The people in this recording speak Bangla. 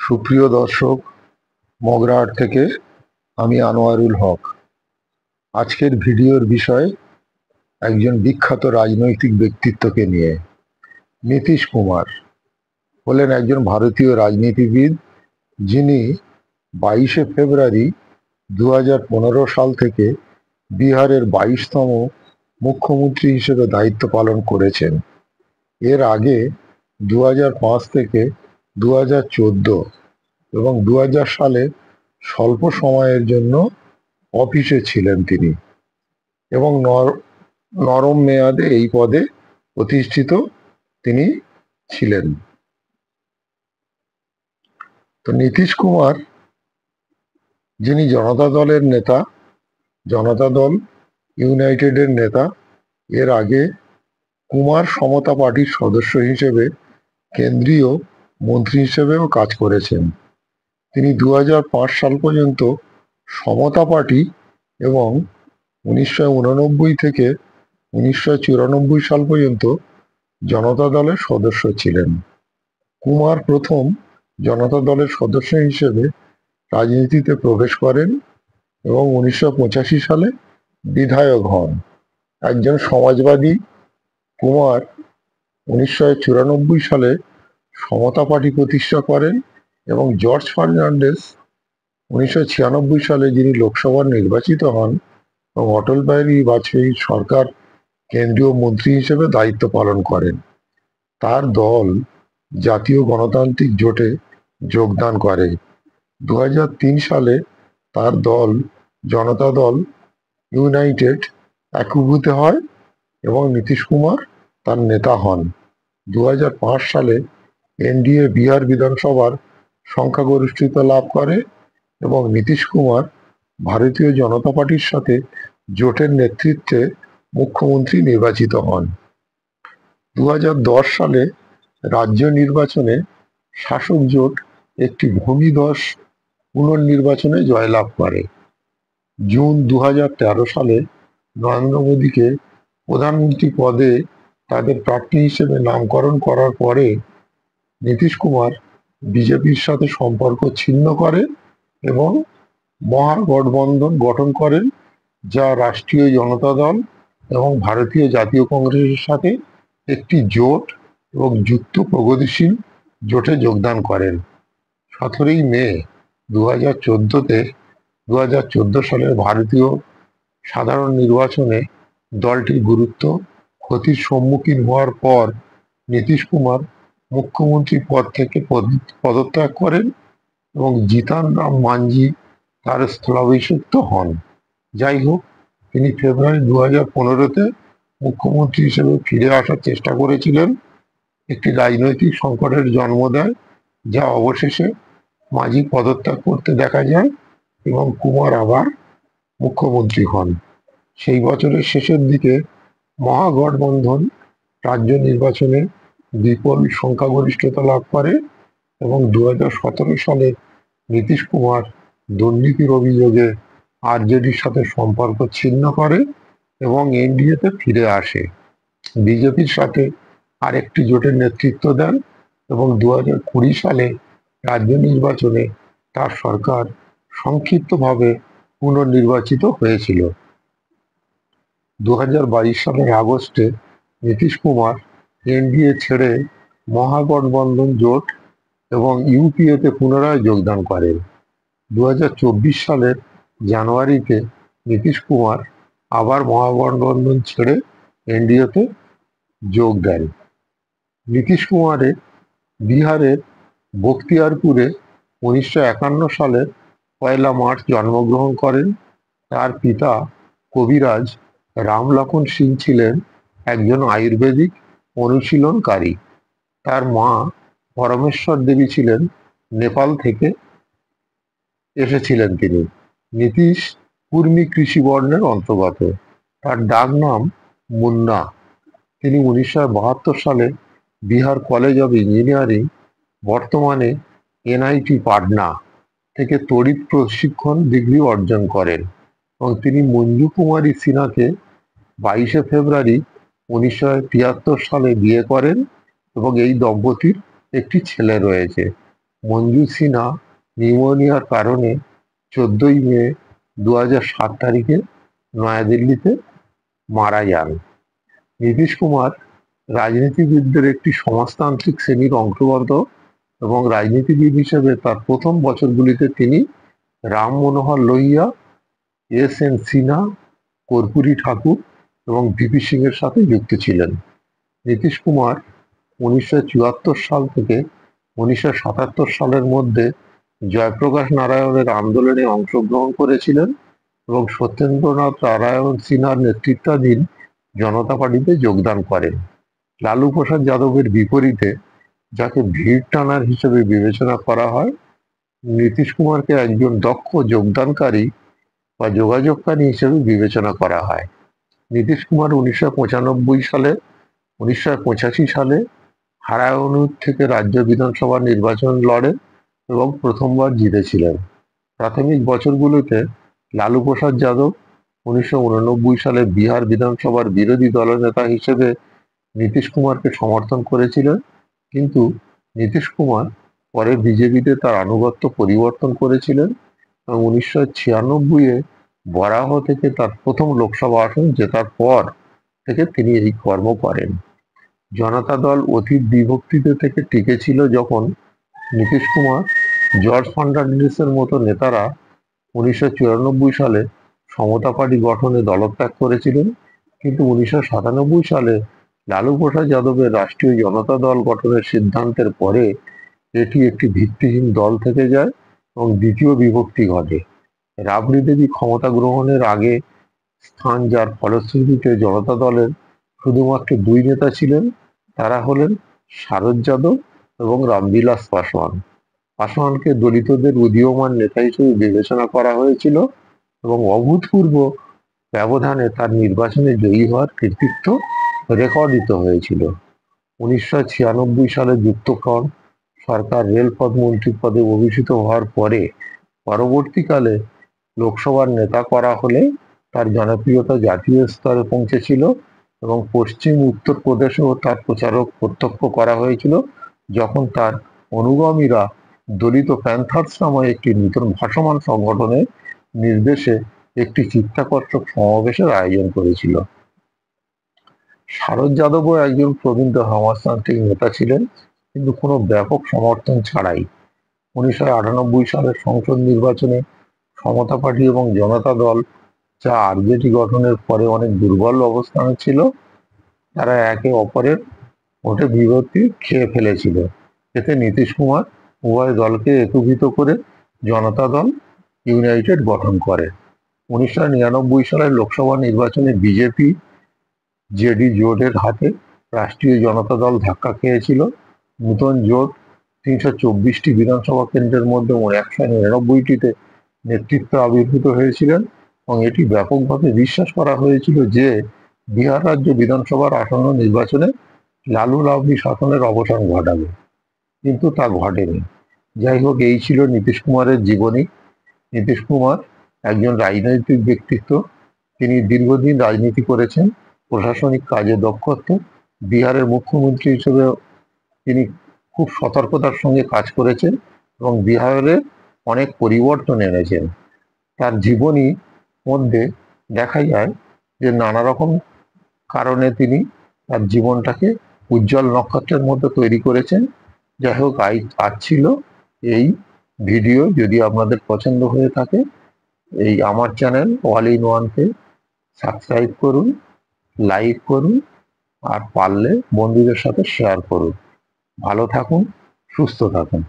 সুপ্রিয় দর্শক, মগরাহাট থেকে আমি আনোয়ারুল হক। আজকের ভিডিওর বিষয় একজন বিখ্যাত রাজনৈতিক ব্যক্তিত্বকে নিয়ে। নীতিশ কুমার হলেন একজন ভারতীয় রাজনীতিবিদ, যিনি 22শে ফেব্রুয়ারি 2015 সাল থেকে বিহারের 22তম মুখ্যমন্ত্রী হিসেবে দায়িত্ব পালন করেছেন। এর আগে 2005 থেকে 2014 এবং 2000 সালে স্বল্প সময়ের জন্য অফিসে ছিলেন তিনি, এবং নরম মেয়াদে এই পদে প্রতিষ্ঠিত তিনি ছিলেন। তো নীতিশ কুমার, যিনি জনতা দলের নেতা, জনতা দল ইউনাইটেডের নেতা, এর আগে কুমার সমতা পার্টির সদস্য হিসেবে কেন্দ্রীয় মন্ত্রী হিসেবেও কাজ করেছেন। তিনি 2005 সাল পর্যন্ত সমতা পার্টি এবং 1989 থেকে 1994 সাল পর্যন্ত জনতা দলের সদস্য ছিলেন। কুমার প্রথম জনতা দলের সদস্য হিসেবে রাজনীতিতে প্রবেশ করেন এবং 1985 সালে বিধায়ক হন। একজন সমাজবাদী, কুমার 1994 সালে সমতা পার্টি প্রতিষ্ঠা করেন এবং জর্জ ফার্নান্ডেজ 1996 সালে, যিনি লোকসভার নির্বাচিত হন, এবং অটল বিহারী বাজপেয়ী সরকার কেন্দ্রীয় মন্ত্রী হিসেবে দায়িত্ব পালন করেন। তার দল জাতীয় গণতান্ত্রিক জোটে যোগদান করে। 2003 সালে তার দল জনতা দল ইউনাইটেড একীভূত হয় এবং নীতিশ কুমার তার নেতা হন। 2005 সালে এনডিএ বিহার বিধানসভার সংখ্যাগরিষ্ঠতা লাভ করে এবং নীতিশ কুমার ভারতীয় জনতা পার্টির সাথে জোটের নেতৃত্বে মুখ্যমন্ত্রী নির্বাচিত হন। 2010 সালে রাজ্য নির্বাচনে শাসক জোট একটি ভূমিধস পুনর্নির্বাচনে জয়লাভ করে। জুন 2013 সালে নরেন্দ্র মোদীকে প্রধানমন্ত্রী পদে তাদের প্রার্থী হিসেবে নামকরণ করার পরে নীতিশ কুমার বিজেপির সাথে সম্পর্ক ছিন্ন করে এবং মহাগঠবন্ধন গঠন করেন, যা রাষ্ট্রীয় জনতা দল এবং ভারতীয় জাতীয় কংগ্রেসের সাথে একটি জোট এবং যুক্ত প্রগতিশীল জোটে যোগদান করেন। 17 মে 2014 সালের ভারতীয় সাধারণ নির্বাচনে দলটির গুরুত্ব ক্ষতির সম্মুখীন হওয়ার পর নীতিশ কুমার মুখ্যমন্ত্রী পদ থেকে পদত্যাগ করেন এবং জিতান রাম মাঞ্ঝি তার স্থলাভিষিক্ত হন। যাই হোক, তিনি ফেব্রুয়ারি 2015-তে মুখ্যমন্ত্রী হিসেবে ফিরে আসার চেষ্টা করেছিলেন। একটি রাজনৈতিক সংকটের জন্ম দেয়, যা অবশেষে মাঝি পদত্যাগ করতে দেখা যায় এবং কুমার আবার মুখ্যমন্ত্রী হন। সেই বছরের শেষের দিকে মহাগঠবন্ধন রাজ্য নির্বাচনে বিপুল সংখ্যাগরিষ্ঠতা লাভ করে এবং 2017 সালে নীতিশ কুমার দুর্নীতির অভিযোগে আরজেডির সাথে সম্পর্ক ছিন্ন করে এবং এনডিএতে ফিরে আসে। বিজেপির সাথে আরেকটি জোটের নেতৃত্ব দেন এবং 2020 সালে রাজ্য নির্বাচনে তার সরকার সংক্ষিপ্তভাবে পুনর্নির্বাচিত হয়েছিল। 2022 সালের আগস্টে নীতিশ কুমার এনডিএ ছেড়ে মহাগঠবন্ধন জোট এবং ইউপিএতে পুনরায় যোগদান করেন। 2024 সালের জানুয়ারিতে নীতিশ কুমার আবার মহাগঠবন্ধন ছেড়ে এনডিএতে যোগ দেন। নীতিশ কুমারের বিহারের বখতিয়ারপুরে 1951 সালের 1 মার্চ জন্মগ্রহণ করেন। তার পিতা কবিরাজ রামলখন সিং ছিলেন একজন আয়ুর্বেদিক অনুশীলনকারী। তার মা পরমেশ্বর দেবী ছিলেন নেপাল থেকে এসেছিলেন তিনি। নীতিশ কুর্মী কৃষি বর্ণের অন্তর্গত। তার ডাক নাম মুন্না। তিনি 1972 সালে বিহার কলেজ অব ইঞ্জিনিয়ারিং, বর্তমানে এনআইটি পাটনা, থেকে তড়িৎ প্রশিক্ষণ ডিগ্রি অর্জন করেন এবং তিনি মঞ্জু কুমারী সিনহাকে 22শে ফেব্রুয়ারি 1973 সালে বিয়ে করেন এবং এই দম্পতির একটি ছেলে রয়েছে। মঞ্জু সিনহা নিউমোনিয়ার কারণে 14 মে 2007 তারিখে নয়াদিল্লিতে মারা যান। নীতিশ কুমার রাজনীতিবিদদের একটি সমাজতান্ত্রিক শ্রেণীর অন্তর্গত এবং রাজনীতিবিদ হিসেবে তার প্রথম বছরগুলিতে তিনি রাম মনোহর লোহিয়া, এস.এন. সিনহা, কর্পূরী ঠাকুর এবং ভিপি সিং এর সাথে যুক্ত ছিলেন। নীতিশ কুমার 1974 সাল থেকে 1977 সালের মধ্যে জয়প্রকাশ নারায়ণের আন্দোলনে অংশগ্রহণ করেছিলেন এবং সত্যেন্দ্রনাথ নারায়ণ সিনহার নেতৃত্বাধীন জনতা পার্টিতে যোগদান করেন। লালু প্রসাদ যাদবের বিপরীতে, যাকে ভিড় টানার হিসেবে বিবেচনা করা হয়, নীতিশ কুমারকে একজন দক্ষ যোগদানকারী বা যোগাযোগকারী হিসেবে বিবেচনা করা হয়। নীতিশ কুমার 1995 সালে 1985 সালে হারাউন থেকে রাজ্য বিধানসভা নির্বাচন লড়েন এবং প্রথমবার জিতেছিলেন। প্রাথমিক বছরগুলোতে লালু প্রসাদ যাদব 1989 সালে বিহার বিধানসভার বিরোধী দলনেতা হিসেবে নীতিশ কুমারকে সমর্থন করেছিলেন, কিন্তু নীতিশ কুমার পরে বিজেপিতে তার আনুগত্য পরিবর্তন করেছিলেন এবং 1996-এ বরাহ থেকে তার প্রথম লোকসভা আসন জেতার পর থেকে তিনি এই কর্ম করেন। জনতা দল অতীত বিভক্তিতে থেকে টিকে ছিল যখন নীতিশ কুমার, জর্জ ফার্নান্ডিসের মতো নেতারা 1994 সালে সমতা পার্টি গঠনে দলত্যাগ করেছিলেন, কিন্তু 1997 সালে লালু প্রসাদ যাদবের রাষ্ট্রীয় জনতা দল গঠনের সিদ্ধান্তের পরে এটি একটি ভিত্তিহীন দল থেকে যায় এবং দ্বিতীয় বিভক্তি ঘটে। রাবড়ি দেবী ক্ষমতা গ্রহণের আগে স্থান, যার ফলশ্রুতিতে জনতা দলের শুধুমাত্র 2 নেতা ছিলেন, তারা হলেন শারদ যাদব এবং রামবিলাস পাসওয়ান। পাসওয়ানকে দলিতদের উদীয়মান নেতা হিসেবে বিবেচনা করা হয়েছিল এবং অভূতপূর্ব ব্যবধানে তার নির্বাচনে জয়ী হওয়ার কৃতিত্ব রেকর্ডিত হয়েছিল। 1996 সালে যুক্তফ্রন্ট সরকার রেলপথ মন্ত্রী পদে অভিষিক্ত হওয়ার পরে পরবর্তীকালে লোকসভার নেতা করা হলে তার জনপ্রিয়তা জাতীয় স্তরে পৌঁছেছিল এবং পশ্চিম উত্তরপ্রদেশেও তার প্রচারক প্রত্যক্ষ করা হয়েছিল, যখন তার অনুগামীরা দলিত প্যান্থার্স নামে একটি নতুন ভাসমান সংগঠনের নির্দেশে একটি চিত্তাকর্ষক সমাবেশের আয়োজন করেছিল। শারদ যাদবও একজন প্রবীণ সমাজতান্ত্রিক নেতা ছিলেন, কিন্তু কোনো ব্যাপক সমর্থন ছাড়াই। 1998 সালের সংসদ নির্বাচনে সমতা পার্টি এবং জনতা দল, যা আরজেডি গঠনের পরে অনেক দুর্বল অবস্থানে ছিল, তারা একে অপরের ভোটে বিভক্তি খেয়ে ফেলেছিল। এতে নীতিশ কুমার উভয় দলকে একীভূত করে জনতা দল ইউনাইটেড গঠন করে। 1999 সালের লোকসভা নির্বাচনে বিজেপি জেডি জোটের হাতে রাষ্ট্রীয় জনতা দল ধাক্কা খেয়েছিল। নূতন জোট 324টি বিধানসভা কেন্দ্রের মধ্যে 199টিতে নেতৃত্ব আবির্ভূত হয়েছিলেন এবং এটি ব্যাপকভাবে বিশ্বাস করা হয়েছিল যে বিহার রাজ্য বিধানসভার আসন্ন নির্বাচনে লালু রাবড়ি শাসনের অবসান ঘটাবে, কিন্তু তা ঘটেনি। যাই হোক, এই ছিল নীতিশ কুমারের জীবনী। নীতিশ কুমার একজন রাজনৈতিক ব্যক্তিত্ব। তিনি দীর্ঘদিন রাজনীতি করেছেন, প্রশাসনিক কাজে দক্ষত্ব। বিহারের মুখ্যমন্ত্রী হিসেবে তিনি খুব সতর্কতার সঙ্গে কাজ করেছেন এবং বিহারে অনেক পরিবর্তন এনেছেন। তার জীবনী মধ্যে দেখা যায় যে নানা রকম কারণে তিনি তার জীবনটাকে উজ্জ্বল নক্ষত্রের মধ্যে তৈরি করেছেন। যাই হোক, আজ ছিল এই ভিডিও। যদি আপনাদের পছন্দ হয়ে থাকে, এই আমার চ্যানেল অল ইন ওয়ানকে সাবস্ক্রাইব করুন, লাইক করুন, আর পারলে বন্ধুদের সাথে শেয়ার করুন। ভালো থাকুন, সুস্থ থাকুন।